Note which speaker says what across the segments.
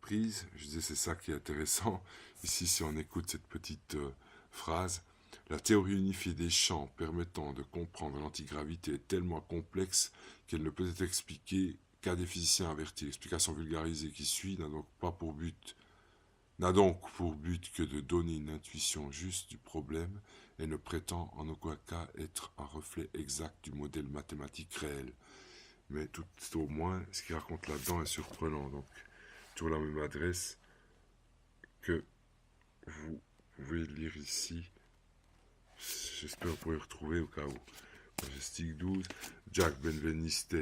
Speaker 1: surprise. Je disais, c'est ça qui est intéressant. Ici, si on écoute cette petite phrase, la théorie unifiée des champs permettant de comprendre l'antigravité est tellement complexe qu'elle ne peut être expliquée qu'à des physiciens avertis. L'explication vulgarisée qui suit n'a donc pour but que de donner une intuition juste du problème et ne prétend en aucun cas être un reflet exact du modèle mathématique réel. Mais tout au moins, ce qu'il raconte là-dedans est surprenant. Donc, toujours la même adresse que vous pouvez lire ici. J'espère que vous pourrez retrouver au cas où. Majestic 12. Jack Benveniste,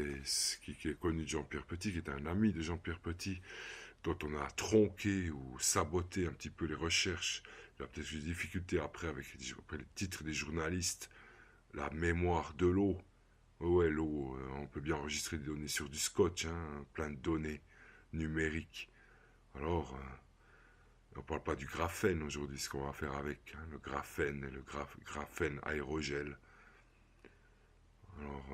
Speaker 1: qui est connu de Jean-Pierre Petit, qui est un ami de Jean-Pierre Petit, dont on a tronqué ou saboté un petit peu les recherches. Il a peut-être eu des difficultés après les titres des journalistes. La mémoire de l'eau. Ouais, l'eau, on peut bien enregistrer des données sur du scotch, hein, plein de données numériques. Alors, on ne parle pas du graphène aujourd'hui, ce qu'on va faire avec, hein, le graphène et le graphène aérogel. Alors,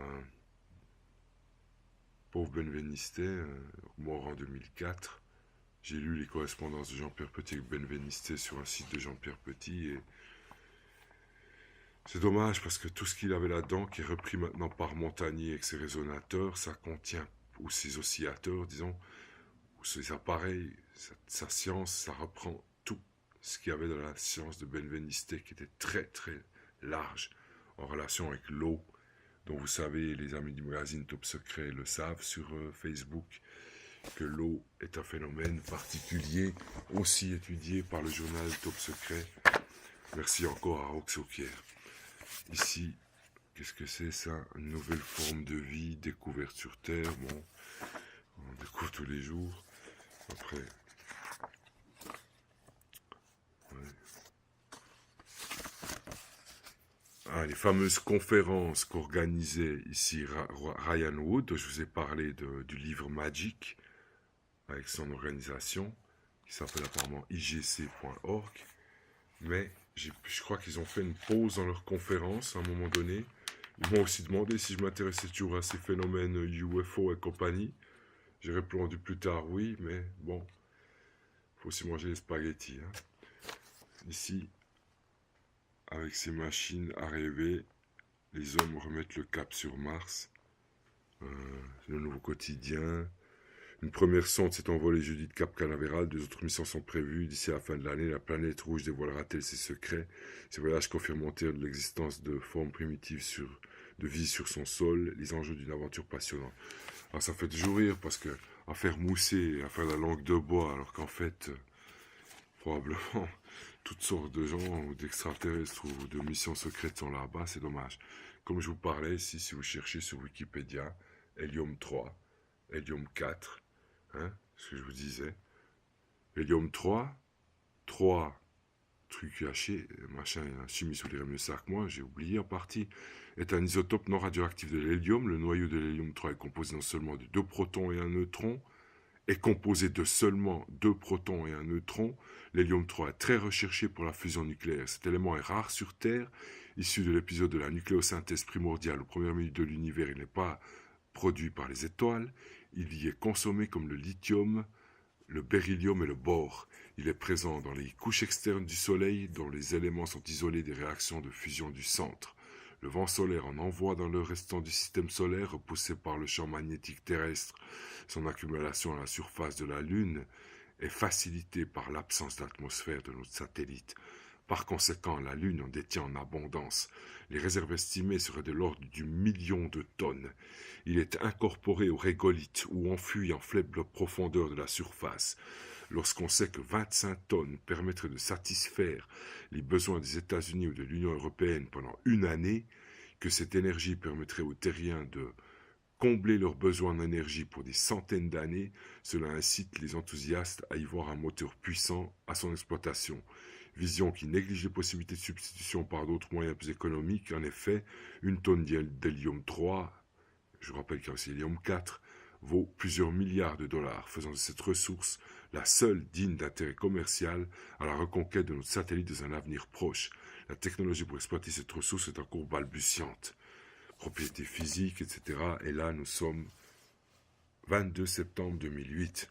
Speaker 1: pauvre Benveniste, mort en 2004. J'ai lu les correspondances de Jean-Pierre Petit avec Benveniste sur un site de Jean-Pierre Petit et c'est dommage parce que tout ce qu'il avait là-dedans, qui est repris maintenant par Montagnier avec ses résonateurs, ça contient, ou ses oscillateurs, disons, ou ses appareils, sa science, ça reprend tout ce qu'il y avait dans la science de Benveniste, qui était très très large en relation avec l'eau, dont vous savez, les amis du magazine Top Secret le savent sur Facebook, que l'eau est un phénomène particulier, aussi étudié par le journal Top Secret. Merci encore à Roxokier. Ici, qu'est-ce que c'est ça? Une nouvelle forme de vie découverte sur Terre. Bon, on découvre tous les jours. Après, ouais. Les fameuses conférences qu'organisait ici Ryan Wood, dont je vous ai parlé du livre Magic, avec son organisation, qui s'appelle apparemment igc.org. Mais je crois qu'ils ont fait une pause dans leur conférence à un moment donné. Ils m'ont aussi demandé si je m'intéressais toujours à ces phénomènes UFO et compagnie. J'ai répondu plus tard oui, mais bon, il faut aussi manger les spaghettis. Hein. Ici, avec ces machines à rêver, les hommes remettent le cap sur Mars. Le nouveau quotidien. Une première sonde s'est envolée jeudi de Cap Canaveral. 2 autres missions sont prévues. D'ici à la fin de l'année, la planète rouge dévoilera-t-elle ses secrets? Ces voyages confirmeront-ils l'existence de formes primitives de vie sur son sol? Les enjeux d'une aventure passionnante. Alors ça fait toujours rire parce que à faire mousser, à faire la langue de bois, alors qu'en fait, probablement, toutes sortes de gens ou d'extraterrestres ou de missions secrètes sont là-bas, c'est dommage. Comme je vous parlais ici, si vous cherchez sur Wikipédia, Hélium 3, Hélium 4, hein, ce que je vous disais. Hélium 3 trucs cachés, machin, un chimiste vous dirait mieux ça que moi, j'ai oublié en partie, est un isotope non radioactif de l'hélium. Le noyau de l'hélium 3 est composé non seulement de 2 protons et un neutron, est composé de seulement 2 protons et un neutron. L'hélium 3 est très recherché pour la fusion nucléaire. Cet élément est rare sur Terre. Issu de l'épisode de la nucléosynthèse primordiale aux premières minutes de l'univers, il n'est pas produit par les étoiles. Il y est consommé comme le lithium, le beryllium et le bore. Il est présent dans les couches externes du Soleil, dont les éléments sont isolés des réactions de fusion du centre. Le vent solaire en envoie dans le restant du système solaire, repoussé par le champ magnétique terrestre. Son accumulation à la surface de la Lune est facilitée par l'absence d'atmosphère de notre satellite. Par conséquent, la Lune en détient en abondance. Les réserves estimées seraient de l'ordre du million de tonnes. Il est incorporé au régolithe ou enfui en faible profondeur de la surface. Lorsqu'on sait que 25 tonnes permettraient de satisfaire les besoins des États-Unis ou de l'Union européenne pendant une année, que cette énergie permettrait aux terriens de combler leurs besoins d'énergie pour des centaines d'années, cela incite les enthousiastes à y voir un moteur puissant à son exploitation. Vision qui néglige les possibilités de substitution par d'autres moyens plus économiques. En effet, une tonne d'hélium 3, je rappelle qu'il y a aussi l'hélium 4, vaut plusieurs milliards de dollars, faisant de cette ressource la seule digne d'intérêt commercial à la reconquête de notre satellite dans un avenir proche. La technologie pour exploiter cette ressource est encore balbutiante. Propriétés physiques, etc. Et là, nous sommes 22 septembre 2008.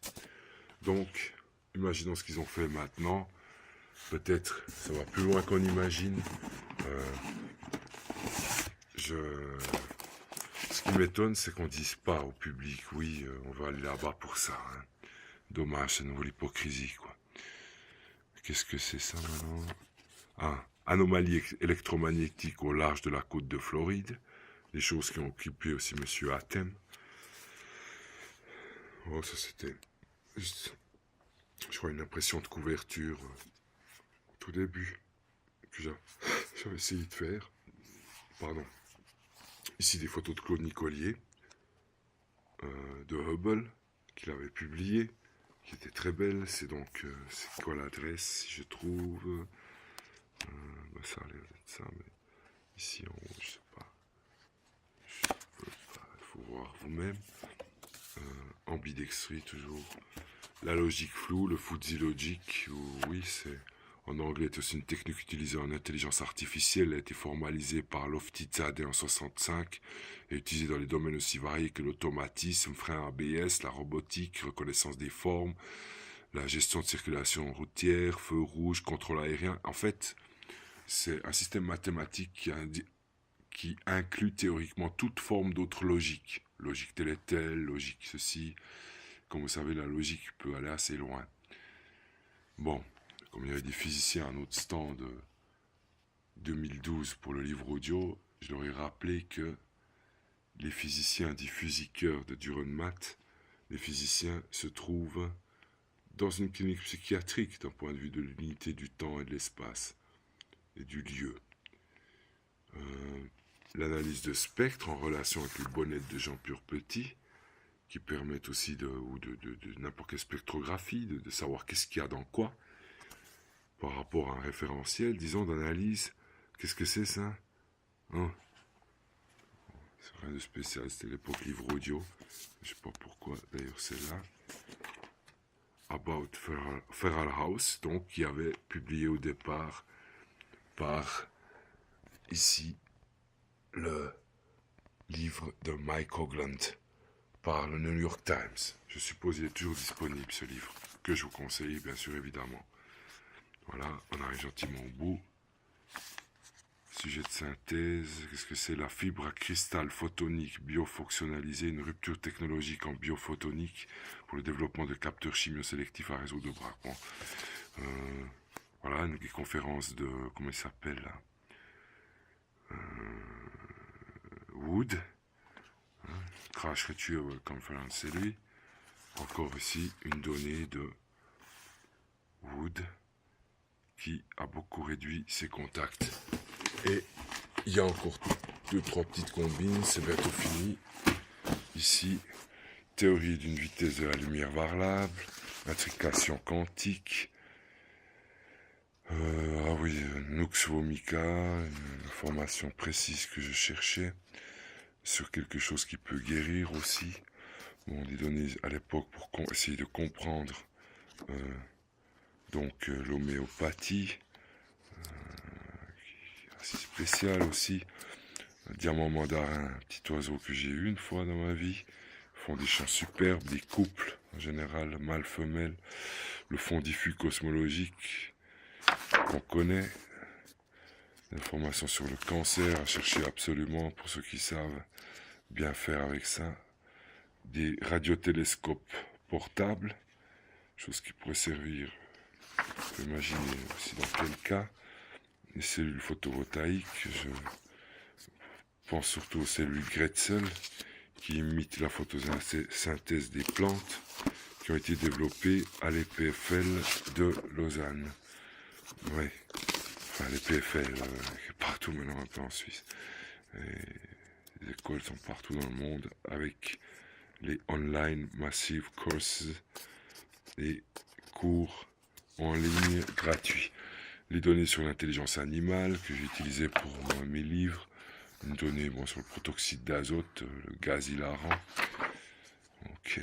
Speaker 1: Donc, imaginons ce qu'ils ont fait maintenant. Peut-être ça va plus loin qu'on imagine. Ce qui m'étonne, c'est qu'on dise pas au public, oui, on va aller là-bas pour ça. Hein. Dommage, c'est nouveau l'hypocrisie, quoi. Qu'est-ce que c'est ça maintenant? Ah, anomalie électromagnétique au large de la côte de Floride. Des choses qui ont occupé aussi Monsieur Hatem. Oh, ça c'était juste, je crois, une impression de couverture au tout début que j'avais essayé de faire. Pardon. Ici des photos de Claude Nicolier, de Hubble, qu'il avait publié, qui était très belle. C'est donc, c'est quoi l'adresse, si je trouve ça a l'air d'être ça, mais ici en haut, je sais pas. Il faut voir vous-même. Ambidextrie toujours. La logique floue, le fuzzy logic, oui, c'est en anglais, est aussi une technique utilisée en intelligence artificielle. Elle a été formalisée par Lofty-Zadeh en 65 et utilisée dans les domaines aussi variés que l'automatisme, frein ABS, la robotique, reconnaissance des formes, la gestion de circulation routière, feu rouge, contrôle aérien. En fait, c'est un système mathématique qui inclut théoriquement toute forme d'autre logique. Logique telle et telle, logique ceci. Comme vous savez, la logique peut aller assez loin. Bon, comme il y avait des physiciens à notre stand de 2012 pour le livre audio, je leur ai rappelé que les physiciens dits physiqueurs de Dürrenmatt, les physiciens se trouvent dans une clinique psychiatrique d'un point de vue de l'unité du temps et de l'espace et du lieu. L'analyse de spectre en relation avec les bonnettes de Jean Purpetit, qui permettent aussi de n'importe quelle spectrographie, de savoir qu'est-ce qu'il y a dans quoi, par rapport à un référentiel, disons, d'analyse. Qu'est-ce que c'est ça? Hein? C'est rien de spécial, c'était l'époque livre audio. Je sais pas pourquoi, d'ailleurs c'est là. About Feral House, donc, qui avait publié au départ par, ici, le livre de Mike Hogland, par le New York Times. Je suppose qu'il est toujours disponible, ce livre, que je vous conseille, bien sûr, évidemment. Voilà, on arrive gentiment au bout. Sujet de synthèse, qu'est-ce que c'est? La fibre à cristal photonique biofonctionnalisée, une rupture technologique en biophotonique pour le développement de capteurs chimiosélectifs à réseau de braquement. Voilà, une conférence de, comment il s'appelle là, Wood, Crash Retrieval Conference, c'est lui. Encore ici, une donnée de Wood qui a beaucoup réduit ses contacts. Et il y a encore 2-3 petites combines, c'est bientôt fini. Ici, théorie d'une vitesse de la lumière variable, intrication quantique. Ah oui, Nux vomica, une information précise que je cherchais sur quelque chose qui peut guérir aussi. Bon, des données à l'époque pour essayer de comprendre donc l'homéopathie, assez spécial aussi. Diamant mandarin, un petit oiseau que j'ai eu une fois dans ma vie. Ils font des chants superbes, des couples en général, mâle-femelle. Le fond diffus cosmologique qu'on connaît. L'information sur le cancer à chercher absolument pour ceux qui savent bien faire avec ça. Des radiotélescopes portables, chose qui pourrait servir, on peut imaginer aussi dans quel cas. Les cellules photovoltaïques, je pense surtout aux cellules Gretzel qui imitent la photosynthèse des plantes qui ont été développées à l'EPFL de Lausanne. Oui, enfin l'EPFL, partout maintenant un peu en Suisse. Et les écoles sont partout dans le monde avec les online massive courses, les cours en ligne gratuits. Les données sur l'intelligence animale que j'ai utilisées pour mes livres. Une donnée sur le protoxyde d'azote, le gaz hilarant. Ok.